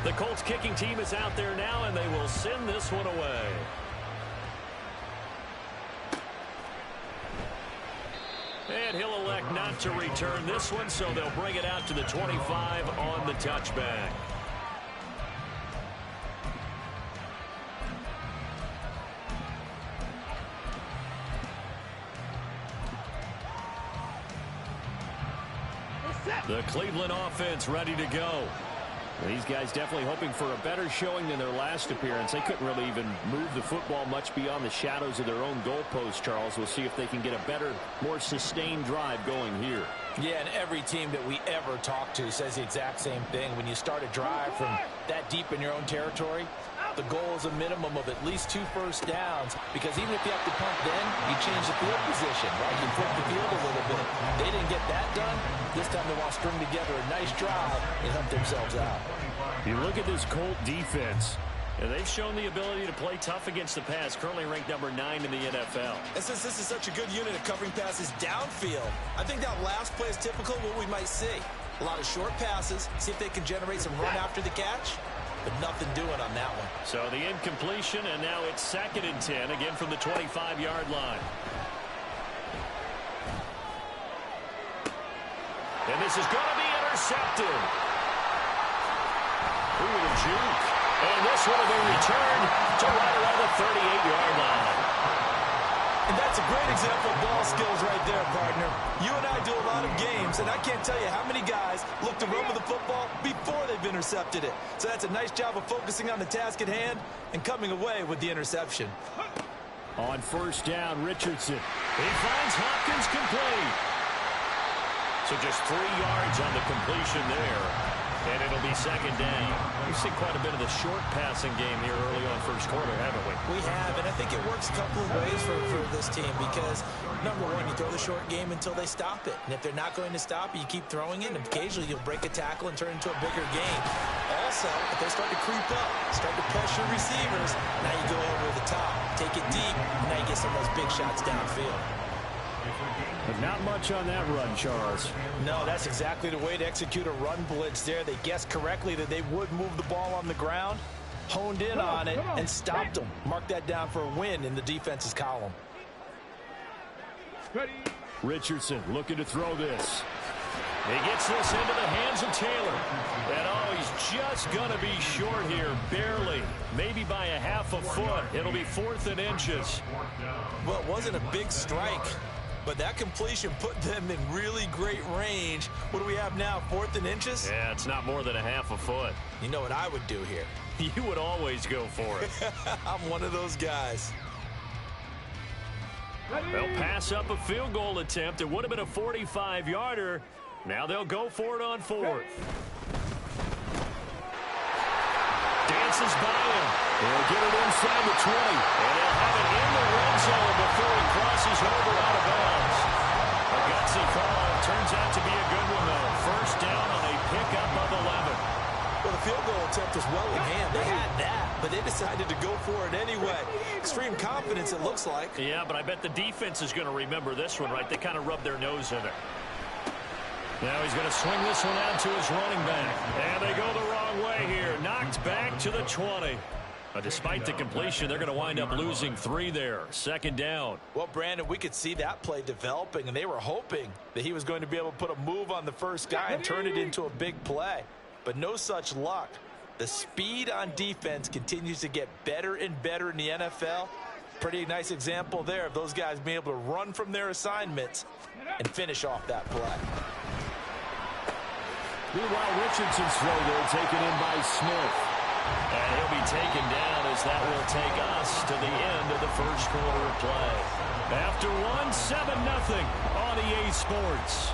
The Colts kicking team is out there now, and they will send this one away. And he'll elect not to return this one, so they'll bring it out to the 25 on the touchback. The Cleveland offense ready to go. These guys definitely hoping for a better showing than their last appearance. They couldn't really even move the football much beyond the shadows of their own goalpost, Charles. We'll see if they can get a better, more sustained drive going here. Yeah, and every team that we ever talk to says the exact same thing. When you start a drive from that deep in your own territory, the goal is a minimum of at least 2 first downs, because even if you have to punt then, you change the field position, right? You flip the field a little bit. They didn't get that done. This time they want to string together a nice drive and help themselves out. You look at this Colt defense, and they've shown the ability to play tough against the pass, currently ranked number 9 in the NFL. And since this is such a good unit at covering passes downfield, I think that last play is typical of what we might see. A lot of short passes, see if they can generate some run after the catch, but nothing doing on that one. So the incompletion, and now it's 2nd and 10, again from the 25-yard line. And this is going to be intercepted. Ooh, the juke. And this one will be returned to right around the 38-yard line. And that's a great example of ball skills right there, partner. You and I do a lot of games, and I can't tell you how many guys look to run with the football before they've intercepted it. So that's a nice job of focusing on the task at hand and coming away with the interception. On 1st down, Richardson. He finds Hopkins complete. So just 3 yards on the completion there. And it'll be 2nd down. We've seen quite a bit of the short passing game here early on first quarter, haven't we? We have, and I think it works a couple of ways for this team because, number one, you throw the short game until they stop it. And if they're not going to stop it, you keep throwing it, and occasionally you'll break a tackle and turn it into a bigger game. Also, if they start to creep up, start to pressure receivers, now you go over the top, take it deep, and now you get some of those big shots downfield. But not much on that run, Charles. No, that's exactly the way to execute a run blitz there. They guessed correctly that they would move the ball on the ground, honed in on it, and stopped them. Mark that down for a win in the defense's column. Richardson looking to throw this. He gets this into the hands of Taylor. And oh, he's just going to be short here, barely. Maybe by a half a foot. It'll be 4th and inches. Well, it wasn't a big strike, but that completion put them in really great range. What do we have now, 4th and inches? Yeah, it's not more than a half a foot. You know what I would do here? You would always go for it. I'm one of those guys. They'll pass up a field goal attempt. It would have been a 45-yarder. Now they'll go for it on 4th. Dances by him. He'll get it inside the 20. And he'll have it in the red zone before he crosses over out of bounds. A gutsy call. Turns out to be a good one, though. 1st down on a pickup of 11. Well, the field goal attempt was well in hand. They had that, but they decided to go for it anyway. Extreme confidence, it looks like. Yeah, but I bet the defense is going to remember this one, right? They kind of rubbed their nose in it. Now he's going to swing this one out to his running back. And they go the wrong way here. Knocked back to the 20. But despite the completion, they're going to wind up losing 3 there. 2nd down. Well, Brandon, we could see that play developing, and they were hoping that he was going to be able to put a move on the first guy and turn it into a big play. But no such luck. The speed on defense continues to get better and better in the NFL. Pretty nice example there of those guys being able to run from their assignments and finish off that play. Meanwhile, Richardson's throw there taken in by Smith. And he'll be taken down as that will take us to the end of the first quarter of play. After one, 7-0 on EA Sports.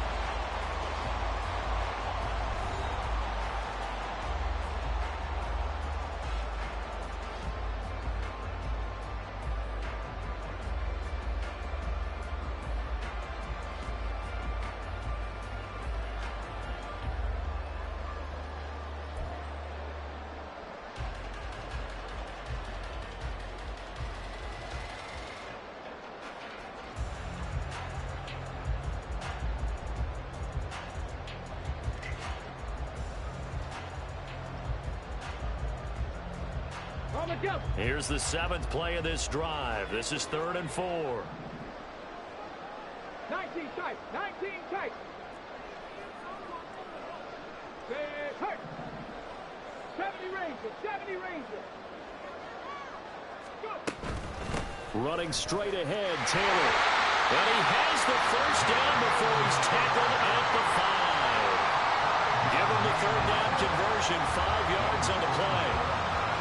Here's the 7th play of this drive. This is 3rd and 4. 19 tight. 19 tight. 70 Ranger. 70 Ranger. Go. Running straight ahead, Taylor. And he has the first down before he's tackled at the 5. Give him the 3rd down conversion, 5 yards on the play.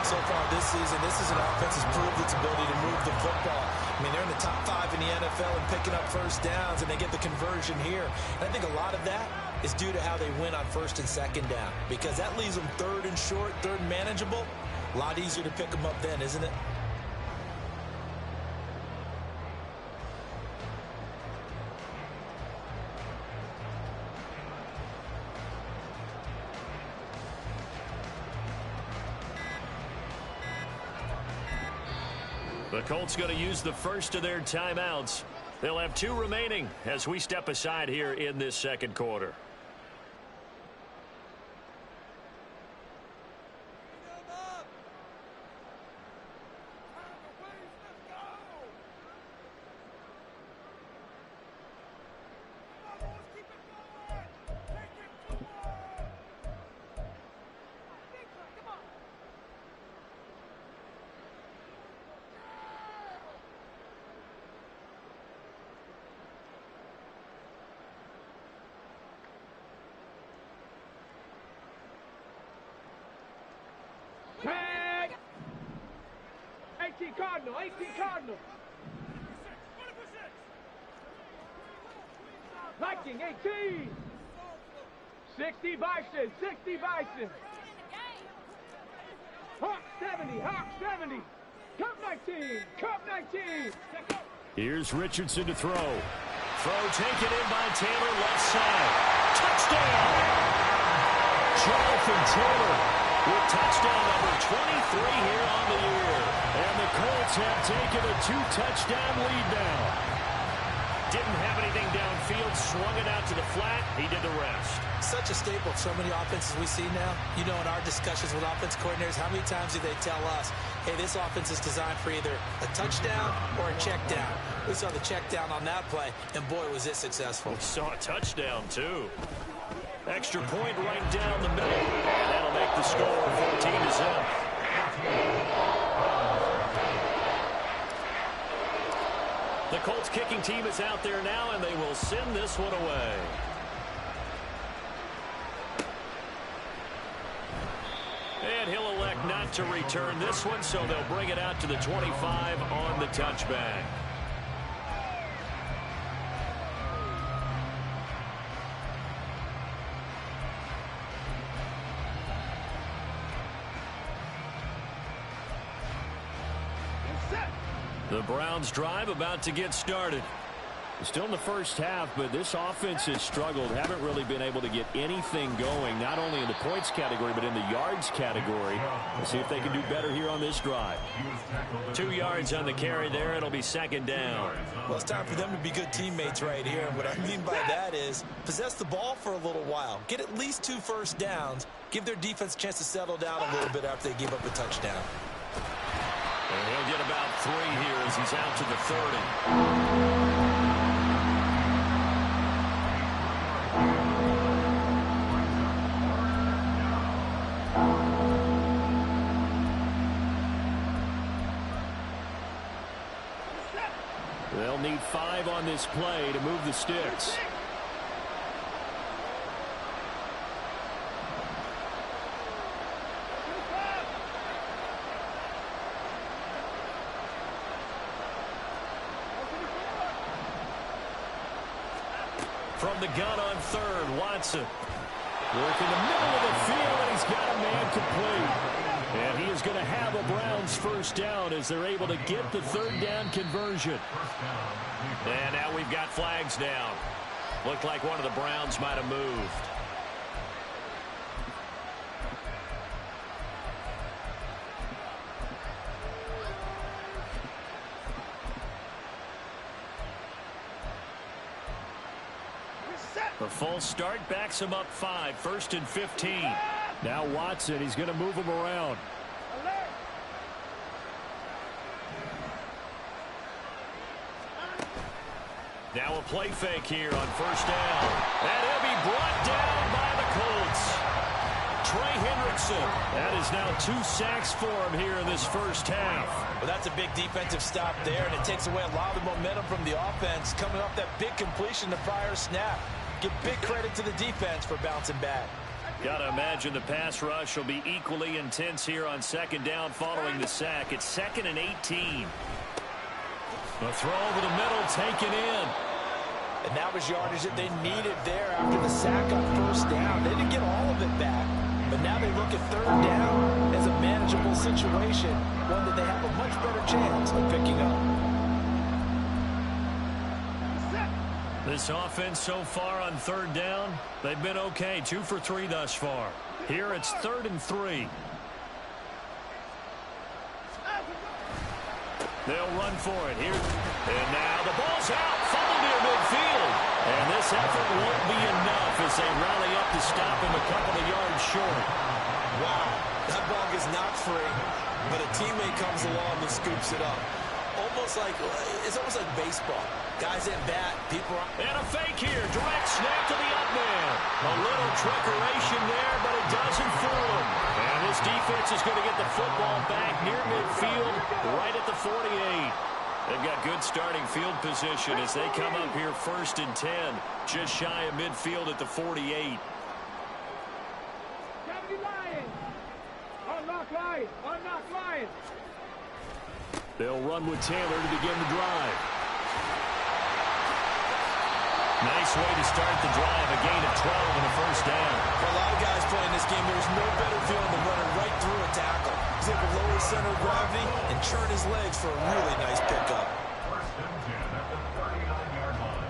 So far this season, this is an offense that's proved its ability to move the football. I mean, they're in the top 5 in the NFL and picking up first downs, and they get the conversion here. And I think a lot of that is due to how they win on 1st and 2nd down, because that leaves them 3rd and short, 3rd and manageable. A lot easier to pick them up then, isn't it? The Colts going to use the first of their timeouts. They'll have 2 remaining as we step aside here in this 2nd quarter. Tag! 18 Cardinal, 18 Cardinal. Viking, 18. 60 Bison, 60 Bison. Hawk 70, Hawk 70. Cup 19, Cup 19. Here's Richardson to throw. Throw taken in by Taylor, left side. Touchdown! Jonathan Taylor with touchdown number 23 here on the year. And the Colts have taken a 2-touchdown lead now. Didn't have anything downfield, swung it out to the flat. He did the rest. Such a staple of so many offenses we see now. You know, in our discussions with offense coordinators, how many times do they tell us, hey, this offense is designed for either a touchdown or a check down. We saw the check down on that play, and boy, was it successful. We saw a touchdown, too. Extra point right down the middle. And that'll make the score 14-0. The Colts kicking team is out there now, and they will send this one away. And he'll elect not to return this one, so they'll bring it out to the 25 on the touchback. The Browns drive about to get started. Still in the first half, but this offense has struggled. Haven't really been able to get anything going, not only in the points category, but in the yards category. Let's see if they can do better here on this drive. 2 yards on the carry there. It'll be 2nd down. Well, it's time for them to be good teammates right here. And what I mean by that is possess the ball for a little while. Get at least 2 first downs. Give their defense a chance to settle down a little bit after they give up a touchdown. And he'll get about 3 here as he's out to the 30. They'll need 5 on this play to move the sticks. From the gun on 3rd, Watson. Work in the middle of the field, and he's got a man complete. And he is going to have a Browns first down as they're able to get the 3rd down conversion. And now we've got flags down. Looked like one of the Browns might have moved. The false start backs him up 5, 1st and 15. Now Watson, he's going to move him around. Now a play fake here on first down. And he'll be brought down by the Colts. Trey Hendrickson. That is now 2 sacks for him here in this first half. Well, that's a big defensive stop there, and it takes away a lot of the momentum from the offense coming off that big completion the prior snap. Give big credit to the defense for bouncing back. Got to imagine the pass rush will be equally intense here on second down following the sack. It's 2nd and 18. The throw over the middle taken in. And that was yardage that they needed there after the sack on first down. They didn't get all of it back, but now they look at third down as a manageable situation, one that they have a much better chance of picking up. This offense so far on third down, they've been okay. 2 for 3 thus far. Here it's 3rd and 3. They'll run for it here. And now the ball's out. Fumbled near midfield. And this effort won't be enough as they rally up to stop him a couple of yards short. Wow, that ball gets knocked free, but a teammate comes along and scoops it up. It's almost like baseball. Guys at bat, people are... And a fake here. Direct snap to the up man. A little trickeration there, but it doesn't fool him. And this defense is going to get the football back near midfield, right at the 48. They've got good starting field position as they come up here 1st and 10, just shy of midfield at the 48. 70 Lions. Unlock Lions. Unlock Lions. They'll run with Taylor to begin the drive. Nice way to start the drive, a gain of 12 and a first down. For a lot of guys playing this game, there's no better feeling than running right through a tackle. He's able to lower his center of gravity and churn his legs for a really nice pickup. First and 10 at the 39-yard line.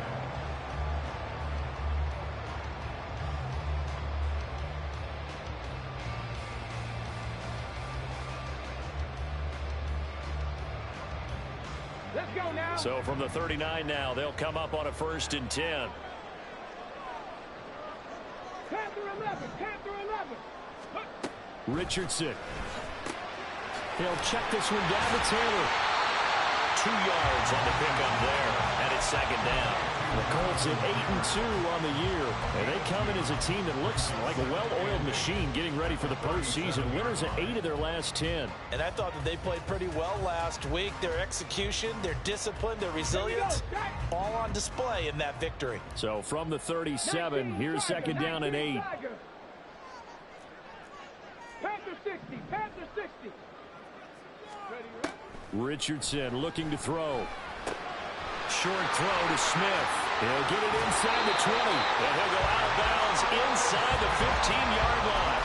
Let's go now. So from the 39 now, they'll come up on a 1st and 10. Panther 11. Panther 11. Richardson. He'll check this one down to Taylor. 2 yards on the pickup there, and it's 2nd down. The Colts at 8-2 on the year, and they come in as a team that looks like a well-oiled machine getting ready for the postseason. Winners at 8 of their last 10. And I thought that they played pretty well last week. Their execution, their discipline, their resilience, all on display in that victory. So from the 37, here's 2nd down and 8. Panther 60. Panther 60. Richardson looking to throw. Short throw to Smith. He'll get it inside the 20. And he'll go out of bounds inside the 15-yard line.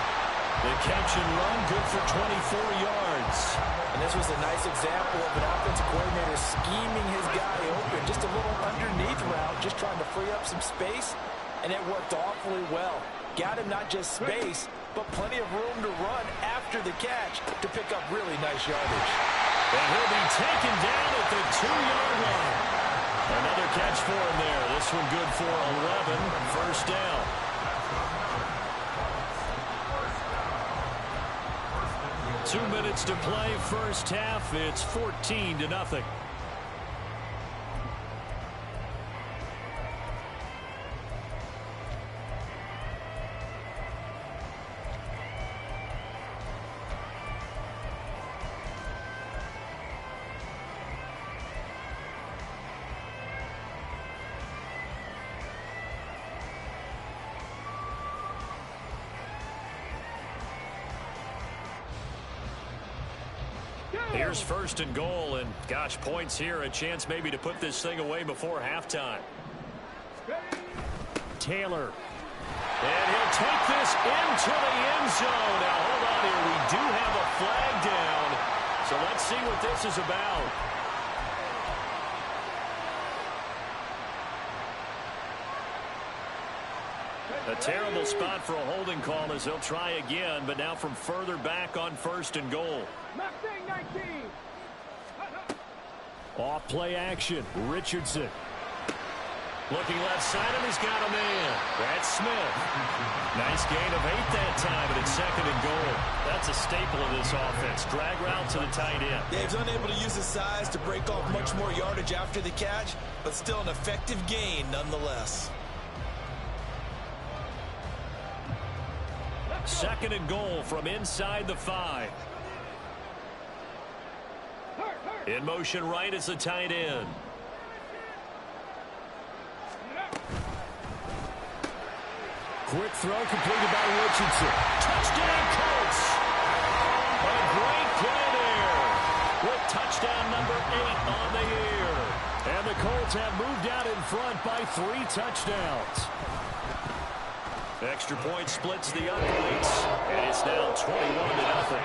The catch and run good for 24 yards. And this was a nice example of an offensive coordinator scheming his guy open. Just a little underneath route, just trying to free up some space. And it worked awfully well. Got him not just space, but plenty of room to run after the catch to pick up really nice yardage. And he'll be taken down at the 2-yard line. Another catch for him there. This one good for 11. First down. Two minutes to play first half. It's 14-0. Here's 1st and goal, and gosh, points here, a chance maybe to put this thing away before halftime. Taylor. And he'll take this into the end zone. Now, hold on here. We do have a flag down, so let's see what this is about. A terrible spot for a holding call as they'll try again, but now from further back on 1st and goal. Mustang 19. Off play action. Richardson. Looking left side, and he's got a man. That's Smith. Nice gain of 8 that time, and it's 2nd and goal. That's a staple of this offense. Drag route to the tight end. Yeah, he's unable to use his size to break off much more yardage after the catch, but still an effective gain nonetheless. 2nd and goal from inside the 5. In motion right is the tight end. Quick throw completed by Richardson. Touchdown, Colts. A great play there with touchdown number 8 on the year. And the Colts have moved out in front by 3 touchdowns. Extra point splits the upweights, and it's now 21-0.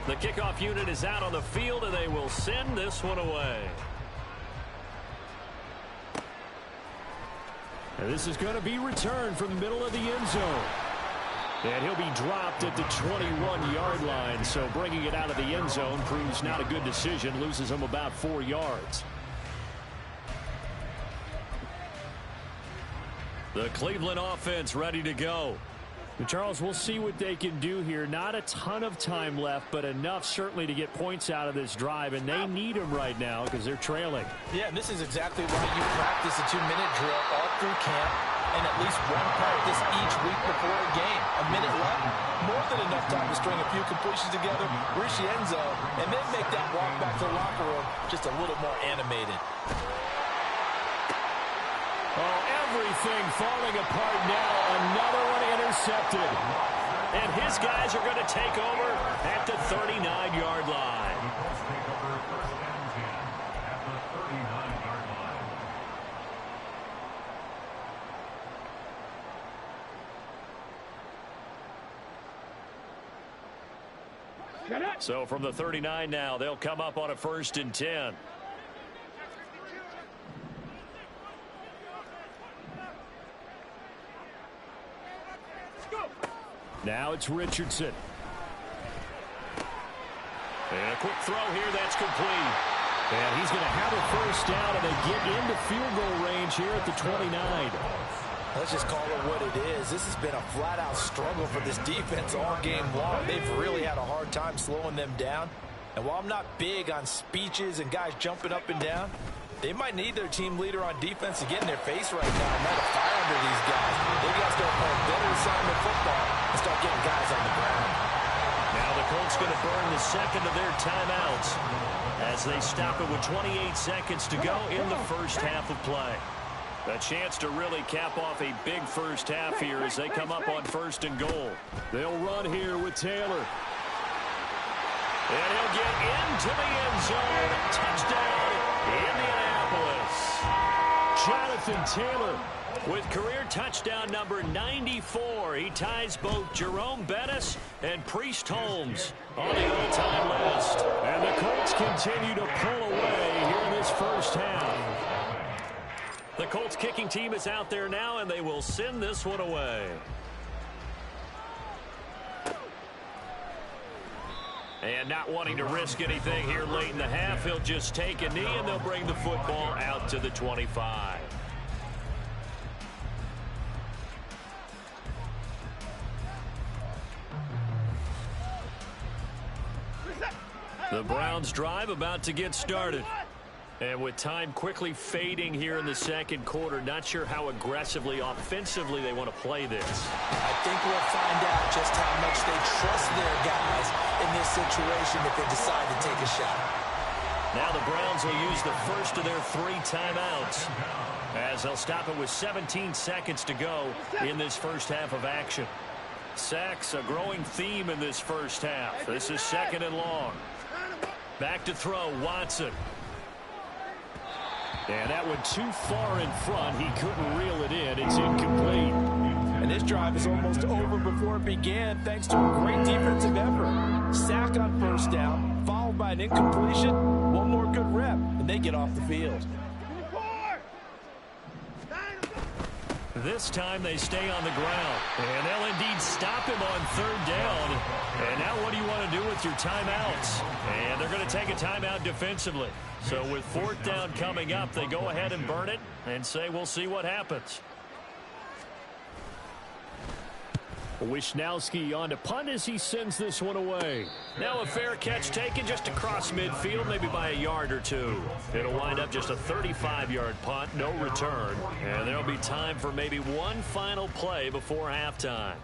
The kickoff unit is out on the field, and they will send this one away. And this is going to be returned from the middle of the end zone. And he'll be dropped at the 21-yard line, so bringing it out of the end zone proves not a good decision, loses him about 4 yards. The Cleveland offense ready to go. Charles, we'll see what they can do here. Not a ton of time left, but enough certainly to get points out of this drive, and they need them right now because they're trailing. Yeah, and this is exactly why you practice a 2-minute drill all through camp and at least one practice each week before a game. A minute left, more than enough time to string a few completions together, reach the end zone, and then make that walk back to the locker room just a little more animated. Oh, everything falling apart now. Another one intercepted. And his guys are going to take over at the 39-yard line. So from the 39 now, they'll come up on a 1st and 10. Now it's Richardson. And a quick throw here, that's complete. And he's going to have a 1st down, and they get into field goal range here at the 29. Let's just call it what it is. This has been a flat-out struggle for this defense all game long. They've really had a hard time slowing them down. And while I'm not big on speeches and guys jumping up and down, they might need their team leader on defense to get in their face right now and light a fire under these guys. They got to start playing better assignment football and start getting guys on the ground. Now the Colts going to burn the 2nd of their timeouts as they stop it with 28 seconds to go in the 1st half of play. A chance to really cap off a big 1st half here as they come up on 1st and goal. They'll run here with Taylor. And he'll get into the end zone. Touchdown, Indianapolis. Jonathan Taylor with career touchdown number 94. He ties both Jerome Bettis and Priest Holmes on the all-time list. And the Colts continue to pull away here in this 1st half. The Colts kicking team is out there now, and they will send this one away. And not wanting to risk anything here late in the half, he'll just take a knee, and they'll bring the football out to the 25. The Browns drive about to get started. And with time quickly fading here in the 2nd quarter, not sure how aggressively, offensively they want to play this. I think we'll find out just how much they trust their guys in this situation if they decide to take a shot. Now the Browns will use the 1st of their 3 timeouts as they'll stop it with 17 seconds to go in this 1st half of action. Sacks, a growing theme in this 1st half. This is 2nd and long. Back to throw, Watson. And that went too far in front. He couldn't reel it in. It's incomplete. And this drive is almost over before it began thanks to a great defensive effort. Sack on 1st down, followed by an incompletion. One more good rep, and they get off the field. This time they stay on the ground. And they'll indeed stop him on third down. And now what do you want to do with your timeouts? And they're going to take a timeout defensively. So with fourth down coming up, they go ahead and burn it and say we'll see what happens. Wisnowski on to punt as he sends this one away. Now a fair catch taken just across midfield, maybe by a yard or two. It'll wind up just a 35-yard punt, no return. And there'll be time for maybe one final play before halftime.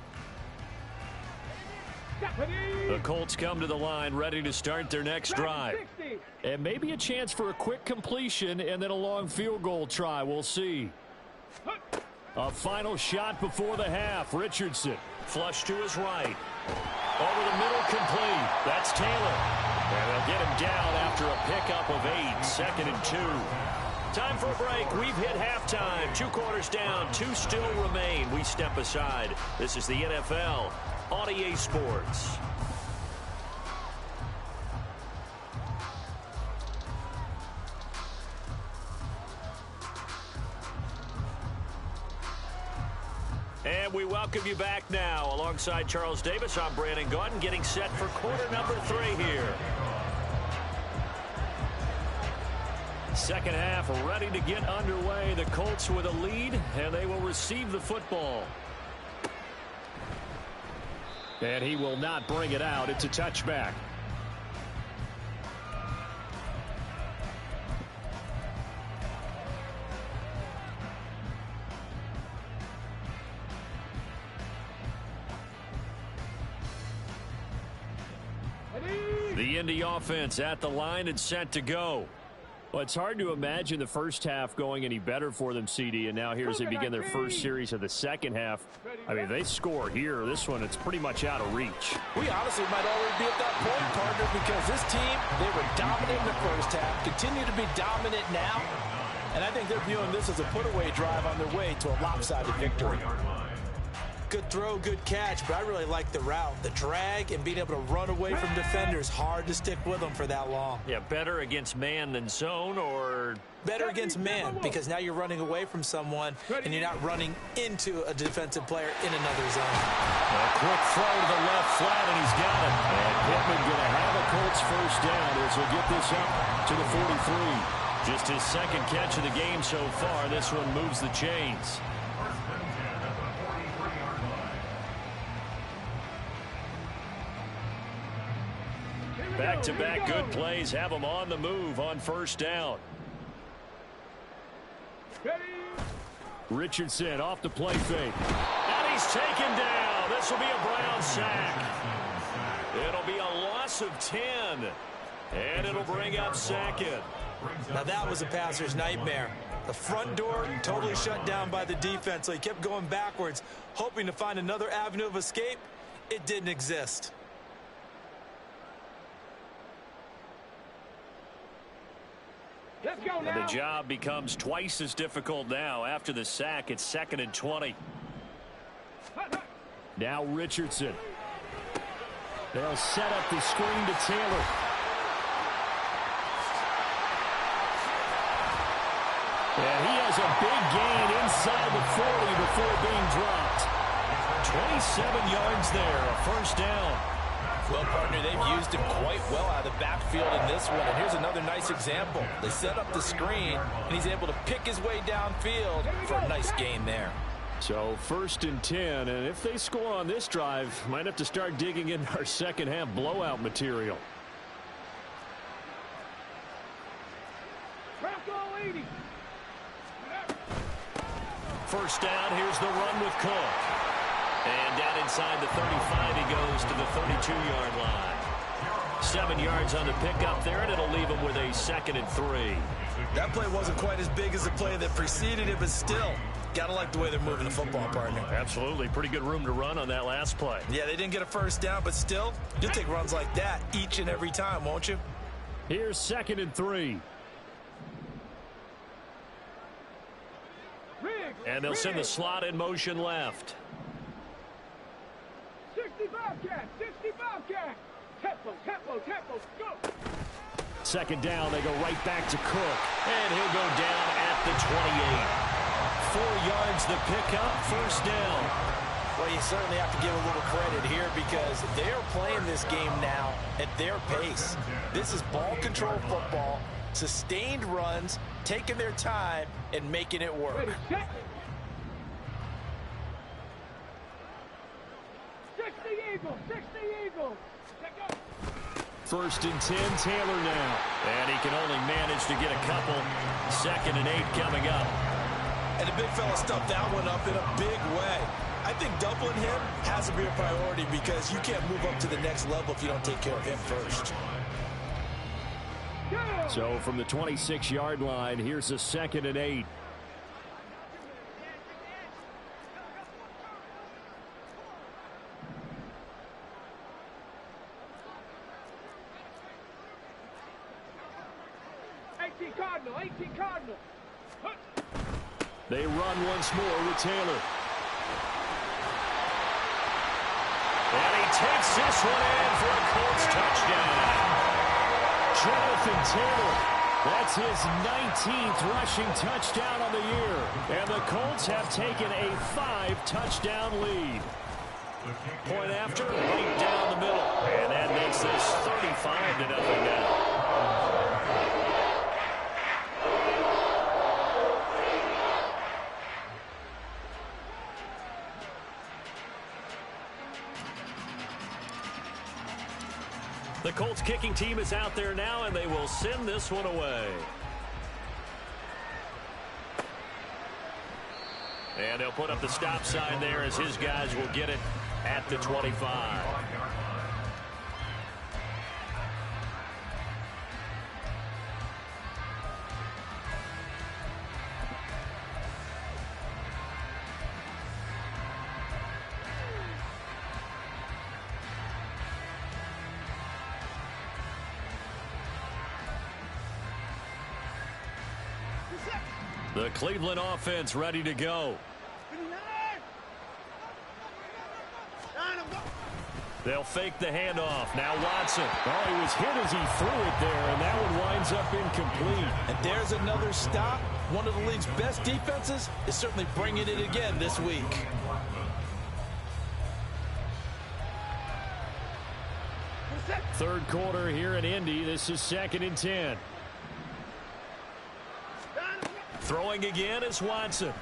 The Colts come to the line ready to start their next drive. And maybe a chance for a quick completion and then a long field goal try. We'll see. A final shot before the half. Richardson. Flush to his right. Over the middle, complete. That's Taylor. And they'll get him down after a pickup of 8. 2nd and 2. Time for a break. We've hit halftime. 2 quarters down. 2 still remain. We step aside. This is the NFL on EA Sports. And we welcome you back now. Alongside Charles Davis, I'm Brandon Gaudin, getting set for quarter number 3 here. Second half ready to get underway. The Colts with a lead, and they will receive the football. And he will not bring it out. It's a touchback. The Indy offense at the line and set to go. Well, it's hard to imagine the first half going any better for them, CD, and now here as they begin their first series of the second half. I mean, they score here. This one, it's pretty much out of reach. We honestly might already be at that point, partner, because this team, they were dominant in the first half, continue to be dominant now, and I think they're viewing this as a put-away drive on their way to a lopsided victory. Good throw, good catch, but I really like the route. The drag and being able to run away from defenders, hard to stick with them for that long. Yeah, better against man than zone, or better against man, because now you're running away from someone and you're not running into a defensive player in another zone. A quick throw to the left flat, and he's got it. And Pittman going to have a Colts first down as he'll get this up to the 43. Just his second catch of the game so far. This one moves the chains. Back-to-back good plays have them on the move on first down. Richardson off the play fake. And he's taken down. This will be a Brown sack. It'll be a loss of 10. And it'll bring up second. Now that was a passer's nightmare. The front door totally shut down by the defense, so he kept going backwards, hoping to find another avenue of escape. It didn't exist. Let's go now. And the job becomes twice as difficult now. After the sack, it's 2nd and 20. Now Richardson. They'll set up the screen to Taylor. And he has a big gain inside the 40 before being dropped. 27 yards there, a first down. Well, partner, they've used him quite well out of the backfield in this one. And here's another nice example. They set up the screen, and he's able to pick his way downfield for a nice gain there. So 1st and 10, and if they score on this drive, might have to start digging into our second half blowout material. First down, here's the run with Cook. And down inside the 35, he goes to the 32-yard line. 7 yards on the pickup there, and it'll leave him with a 2nd and 3. That play wasn't quite as big as the play that preceded it, but still, gotta like the way they're moving the football, partner. Absolutely. Pretty good room to run on that last play. Yeah, they didn't get a first down, but still, you'll take runs like that each and every time, won't you? Here's 2nd and 3. And they'll send the slot in motion left. 65 cat, 65 cat. Tempo, go. Second down, they go right back to Cook. And he'll go down at the yards the pickup, first down. Well, you certainly have to give a little credit here because they're playing this game now at their pace. This is ball control football, sustained runs, taking their time, and making it work. Ready, set. 60 Eagles, 60 Eagles. Check up. First and 10, Taylor now. And he can only manage to get a couple. 2nd and 8 coming up. And the big fella stuffed that one up in a big way. I think doubling him has to be a priority because you can't move up to the next level if you don't take care of him first. So from the 26-yard line, here's a 2nd and 8. Cardinal, 18 Cardinal. They run once more with Taylor. And he takes this one in for a Colts touchdown. Jonathan Taylor, that's his 19th rushing touchdown on the year. And the Colts have taken a 5-touchdown lead. Point after, right down the middle. And that makes this 35-0 now. The Colts kicking team is out there now, and they will send this one away. And they'll put up the stop sign there as his guys will get it at the 25. The Cleveland offense ready to go. They'll fake the handoff. Now Watson. Oh, he was hit as he threw it there, and that one winds up incomplete. And there's another stop. One of the league's best defenses is certainly bringing it again this week. Third quarter here in Indy. This is 2nd and 10. Throwing again is Watson.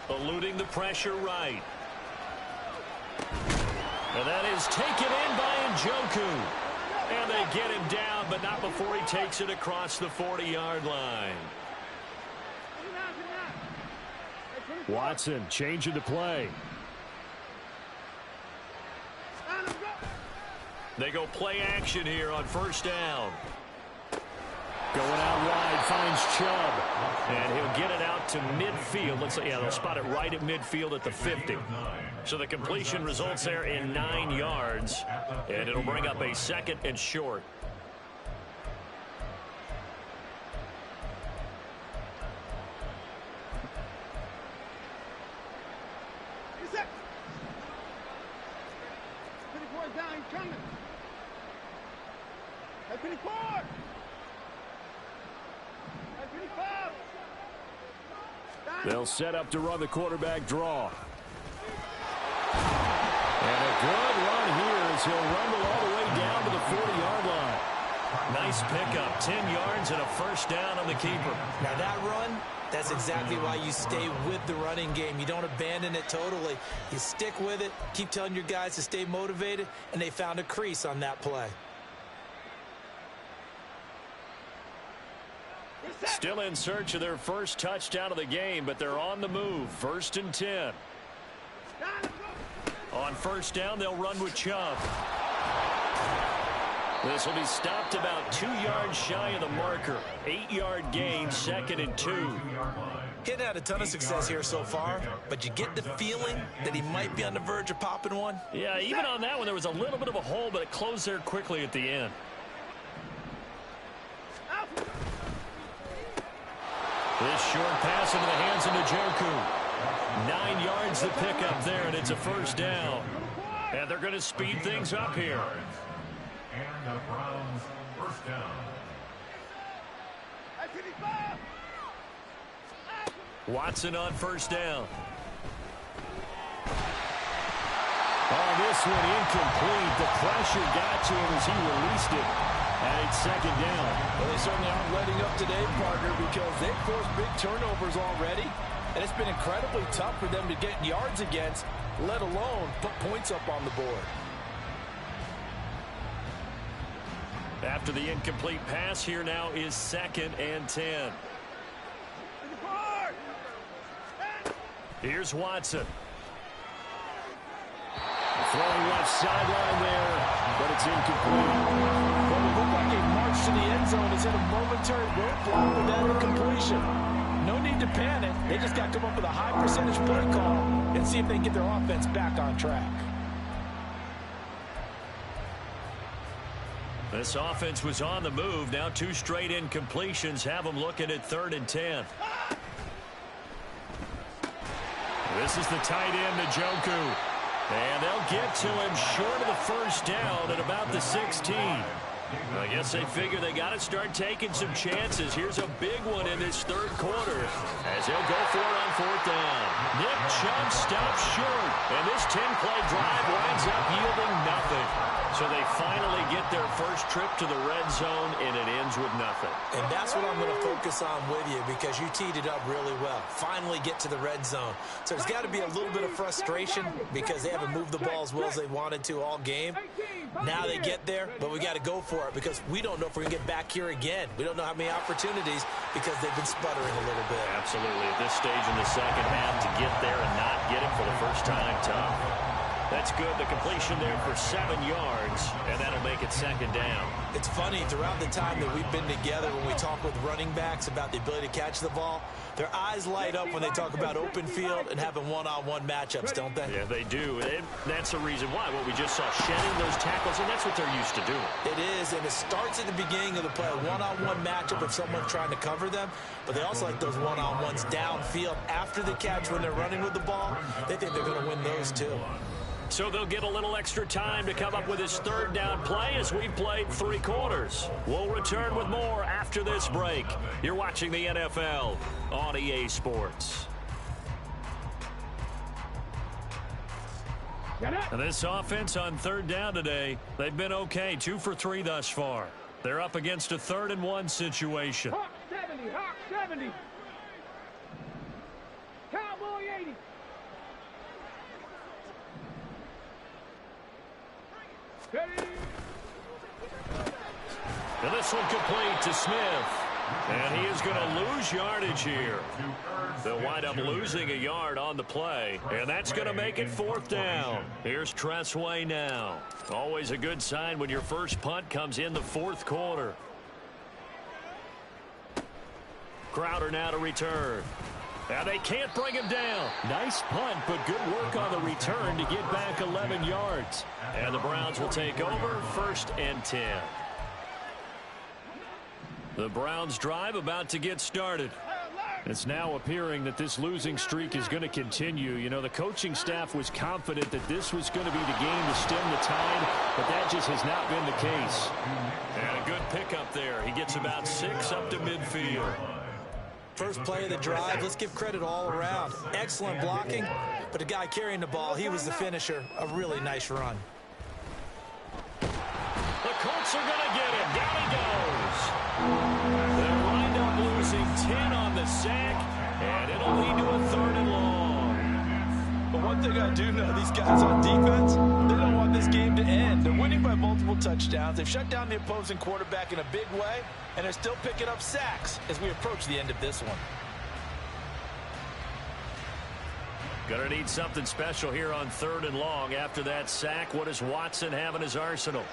Eluding the pressure right. And that is taken in by Njoku. And they get him down, but not before he takes it across the 40-yard line. Watson changing the play. They go play action here on first down. Going out wide, finds Chubb. And he'll get it out to midfield. Looks like, yeah, they'll spot it right at midfield at the 50. So the completion results there in 9 yards. And it'll bring up a 2nd and short. They'll set up to run the quarterback draw. And a good run here as he'll rumble all the way down to the 40-yard line. Nice pickup, 10 yards and a first down on the keeper. Now that run, that's exactly why you stay with the running game. You don't abandon it totally. You stick with it, keep telling your guys to stay motivated, and they found a crease on that play. Still in search of their first touchdown of the game, but they're on the move. 1st and 10. On first down, they'll run with Chubb. This will be stopped about 2 yards shy of the marker. 8-yard gain, 2nd and 2. He hadn't had a ton of success here so far, but you get the feeling that he might be on the verge of popping one. Yeah, even on that one, there was a little bit of a hole, but it closed there quickly at the end. This short pass into the hands of Njoku. 9 yards to pick up there, and it's a first down. And they're going to speed things up here. And the Browns first down. Watson on first down. Oh, this one incomplete. The pressure got to him as he released it. And it's second down. Well, they certainly aren't letting up today, partner, because they've forced big turnovers already. And it's been incredibly tough for them to get yards against, let alone put points up on the board. After the incomplete pass, here now is 2nd and 10. Here's Watson. Throwing left sideline there, but it's incomplete. Well, it looked like a march to the end zone is in a momentary roadblock with that incompletion. No need to panic. They just got to come up with a high percentage play call and see if they can get their offense back on track. This offense was on the move. Now 2 straight incompletions have them looking at 3rd and 10. This is the tight end, Njoku. And they'll get to him short of the first down at about the 16. I guess they figure they got to start taking some chances. Here's a big one in this 3rd quarter as they'll go for it on 4th down. Nick Chubb stops short, and this 10-play drive winds up yielding nothing. So they finally get their first trip to the red zone, and it ends with nothing. And that's what I'm going to focus on with you because you teed it up really well. Finally get to the red zone. So there's got to be a little bit of frustration because they haven't moved the ball as well as they wanted to all game. Now they get there, but we got to go for it because we don't know if we're going to get back here again. We don't know how many opportunities because they've been sputtering a little bit. Absolutely. At this stage in the second half, to get there and not get it for the first time, tough. That's good. The completion there for 7 yards, and that'll make it 2nd down. It's funny, throughout the time that we've been together, when we talk with running backs about the ability to catch the ball, their eyes light up when they talk about open field and having one-on-one matchups, don't they? Yeah, they do. And that's the reason why. What we just saw, shedding those tackles, and that's what they're used to doing. It is, and it starts at the beginning of the play, a one-on-one matchup of someone trying to cover them, but they also like those one-on-ones downfield after the catch when they're running with the ball. They think they're going to win those too. So they'll get a little extra time to come up with his 3rd down play as we've played 3 quarters. We'll return with more after this break. You're watching the NFL on EA Sports. And this offense on 3rd down today, they've been okay. 2 for 3 thus far. They're up against a 3rd and 1 situation. Hawk 70, Hawk 70. Cowboy 80. And this one complete to Smith. And he is going to lose yardage here. They'll wind up losing a yard on the play. And that's going to make it 4th down. Here's Tressway now. Always a good sign when your first punt comes in the 4th quarter. Crowder now to return. Now they can't bring him down. Nice punt, but good work on the return to get back 11 yards. And the Browns will take over 1st and 10. The Browns drive about to get started. It's now appearing that this losing streak is going to continue. You know, the coaching staff was confident that this was going to be the game to stem the tide, but that just has not been the case. And a good pickup there. He gets about 6 up to midfield. First play of the drive, let's give credit all around. Excellent blocking, but the guy carrying the ball, he was the finisher. A really nice run. The Colts are going to get him. Down he goes. They'll wind up losing 10 on the sack, and it'll lead to a 3rd and long. But one thing I do know, these guys on defense, they don't want this game to end. They're winning by multiple touchdowns. They've shut down the opposing quarterback in a big way, and they're still picking up sacks as we approach the end of this one. Gonna need something special here on 3rd and long. After that sack, what does Watson have in his arsenal?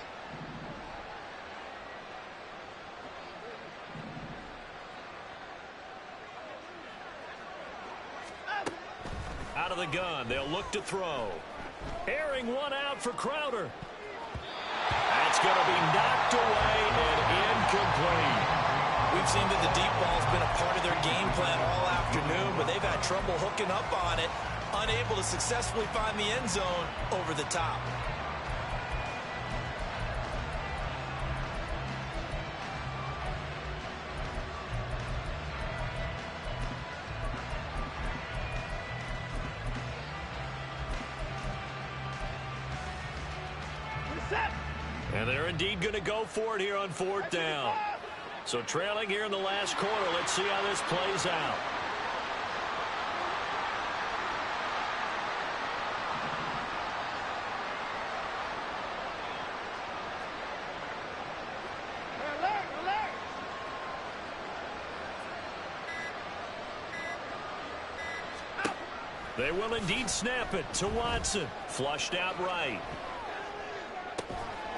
Out of the gun, they'll look to throw. Airing one out for Crowder. That's going to be knocked away and incomplete. We've seen that the deep ball's been a part of their game plan all afternoon, but they've had trouble hooking up on it, unable to successfully find the end zone over the top. And they're indeed going to go for it here on 4th down. So trailing here in the last quarter. Let's see how this plays out. They will indeed snap it to Watson. Flushed out right.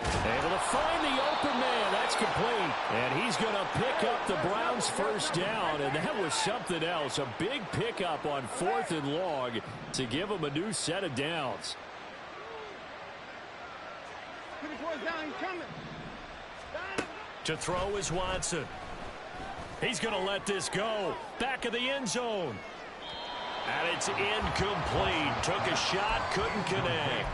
Able to find the open man. That's complete. And he's going to pick up the Browns' first down. And that was something else. A big pickup on 4th and long to give them a new set of downs. To throw is Watson. He's going to let this go. Back of the end zone. And it's incomplete. Took a shot, couldn't connect.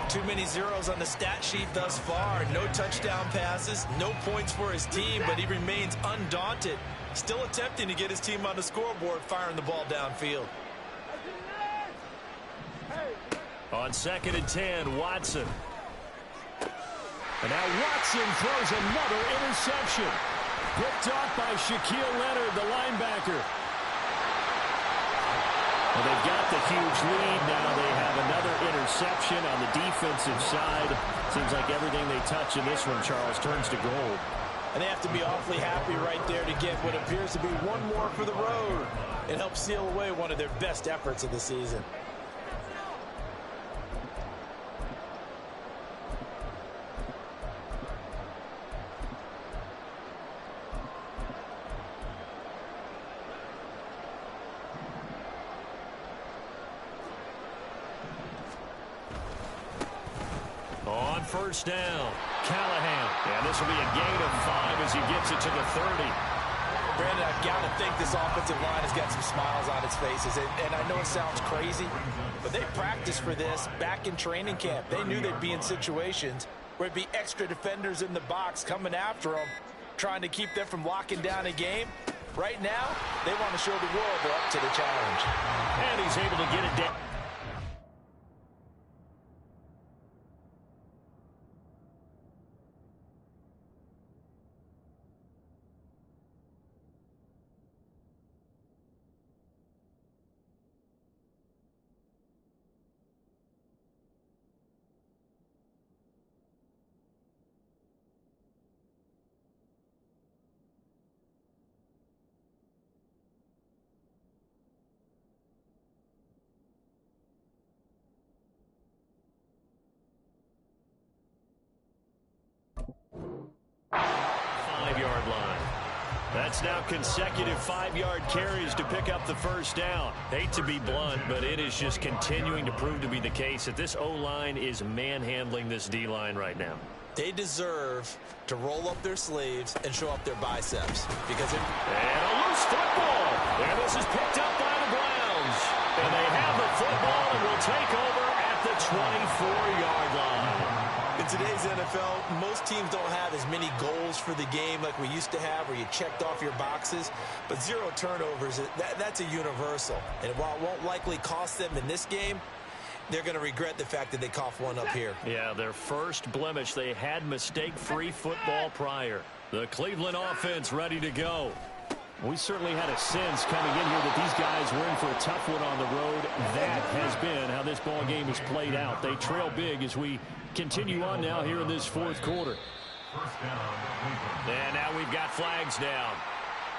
Too many zeros on the stat sheet thus far. No touchdown passes, no points for his team, but he remains undaunted. Still attempting to get his team on the scoreboard, firing the ball downfield. On 2nd and 10, Watson. And now Watson throws another interception. Picked off by Shaquille Leonard, the linebacker. Well, they've got the huge lead now. They have another interception on the defensive side. Seems like everything they touch in this one, Charles, turns to gold. And they have to be awfully happy right there to get what appears to be one more for the road and help seal away one of their best efforts of the season. On 1st down, Callahan. And this will be a gain of 5 as he gets it to the 30. Brandon, I've got to think this offensive line has got some smiles on its faces. And I know it sounds crazy, but they practiced for this back in training camp. They knew they'd be in situations where it'd be extra defenders in the box coming after them, trying to keep them from locking down a game. Right now, they want to show the world they're up to the challenge. And he's able to get it down. That's now consecutive 5-yard carries to pick up the first down. Hate to be blunt, but it is just continuing to prove to be the case that this O-line is manhandling this D-line right now. They deserve to roll up their sleeves and show up their biceps. Because and a loose football. And this is picked up by the Browns. And they have the football and will take over at the 24-yard line. In today's NFL, most teams don't have as many goals for the game like we used to have where you checked off your boxes. But 0 turnovers, that's a universal. And while it won't likely cost them in this game, they're going to regret the fact that they coughed one up here. Yeah, their first blemish. They had mistake-free football prior. The Cleveland offense ready to go. We certainly had a sense coming in here that these guys were in for a tough one on the road. That has been how this ball game has played out. They trail big as we continue on now here in this 4th quarter. And now we've got flags down.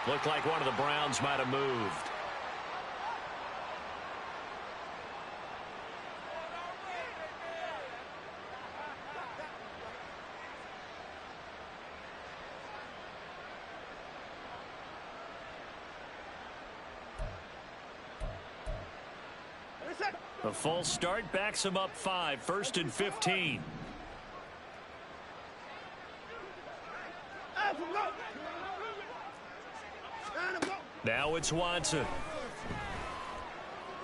Looked like one of the Browns might have moved. A false start backs him up 5, 1st and 15. Now it's Watson.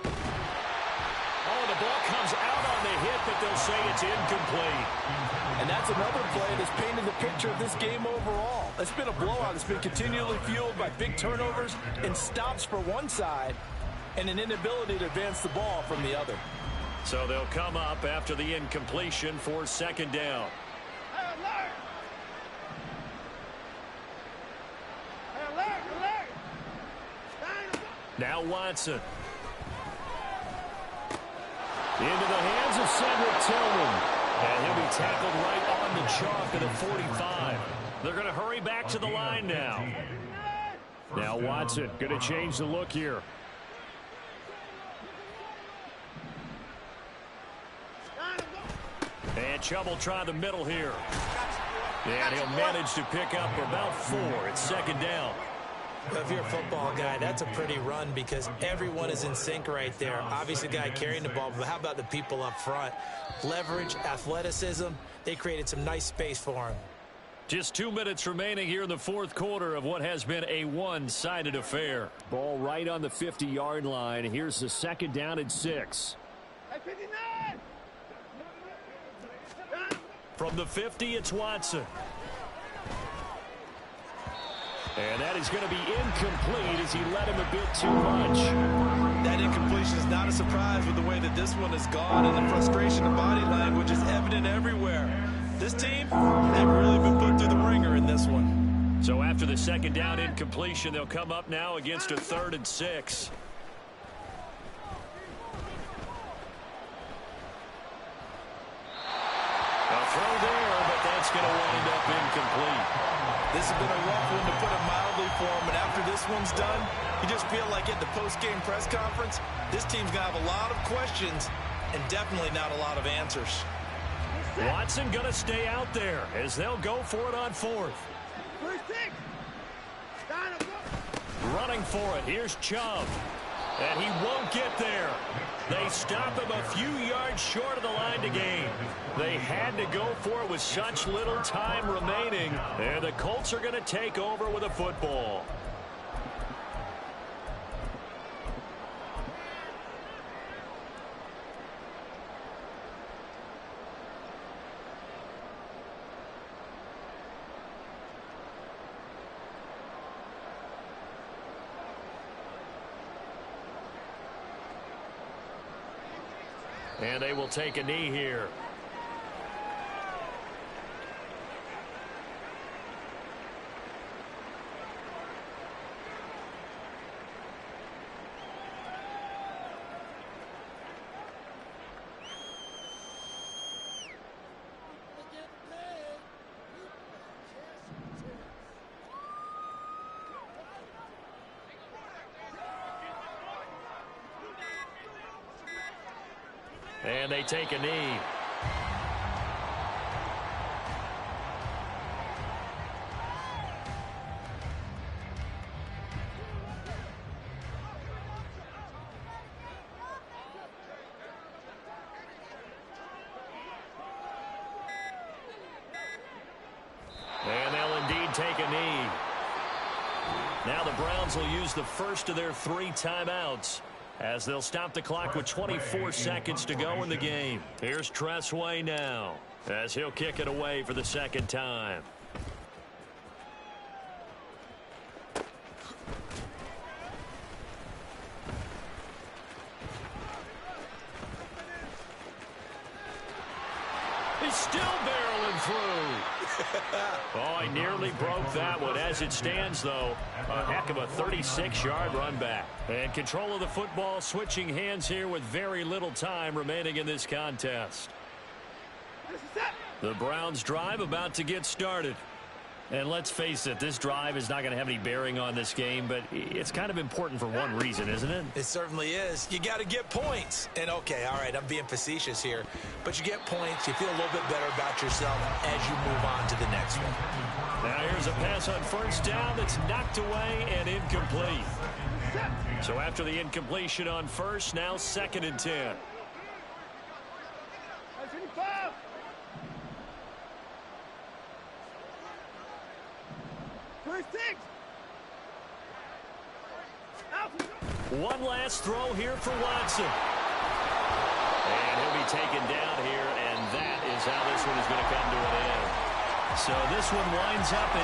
Oh, the ball comes out on the hit, but they'll say it's incomplete. And that's another play that's painted the picture of this game overall. It's been a blowout. It's been continually fueled by big turnovers and stops for one side and an inability to advance the ball from the other. So they'll come up after the incompletion for 2nd down. Now Watson. Into the hands of Cedric Tillman. And he'll be tackled right on the chalk of the 45. They're going to hurry back to the line now. Now Watson going to change the look here. And Chubb will try the middle here. And he'll manage to pick up about 4. It's second down. If you're a football guy, that's a pretty run because everyone is in sync right there. Obviously, the guy carrying the ball, but how about the people up front? Leverage, athleticism, they created some nice space for him. Just 2 minutes remaining here in the fourth quarter of what has been a one-sided affair. Ball right on the 50-yard line. Here's the second down and 6. From the 50, it's Watson. And that is going to be incomplete as he led him a bit too much. That incompletion is not a surprise with the way that this one has gone, and the frustration of body language is evident everywhere. This team, they've really been put through the ringer in this one. So after the second down incompletion, they'll come up now against a 3rd and 6. A throw there, but that's going to wind up incomplete. This has been a rough one, to put it mildly, for him, and after this one's done, you just feel like at the post-game press conference, this team's going to have a lot of questions and definitely not a lot of answers. Watson going to stay out there as they'll go for it on 4th. Running for it. Here's Chubb. And he won't get there. They stop him a few yards short of the line to gain. They had to go for it with such little time remaining. And the Colts are going to take over with a football. And they will take a knee here. And they take a knee. And they'll indeed take a knee. Now the Browns will use the first of their 3 timeouts, as they'll stop the clock with 24 seconds to go in the game. Here's Tressway now, as he'll kick it away for the second time. He's still barreling through. Oh, he nearly broke that one. As it stands, though, a heck of a 36-yard run back. And control of the football switching hands here with very little time remaining in this contest. The Browns drive about to get started. And let's face it, this drive is not going to have any bearing on this game, but it's kind of important for one reason, isn't it? It certainly is. You got to get points. And, okay, all right, I'm being facetious here. But you get points, you feel a little bit better about yourself as you move on to the next one. Now here's a pass on first down that's knocked away and incomplete. So after the incompletion on first, now 2nd and 10. One last throw here for Watson. And he'll be taken down here, and that is how this one is going to come to an end. So this one winds up in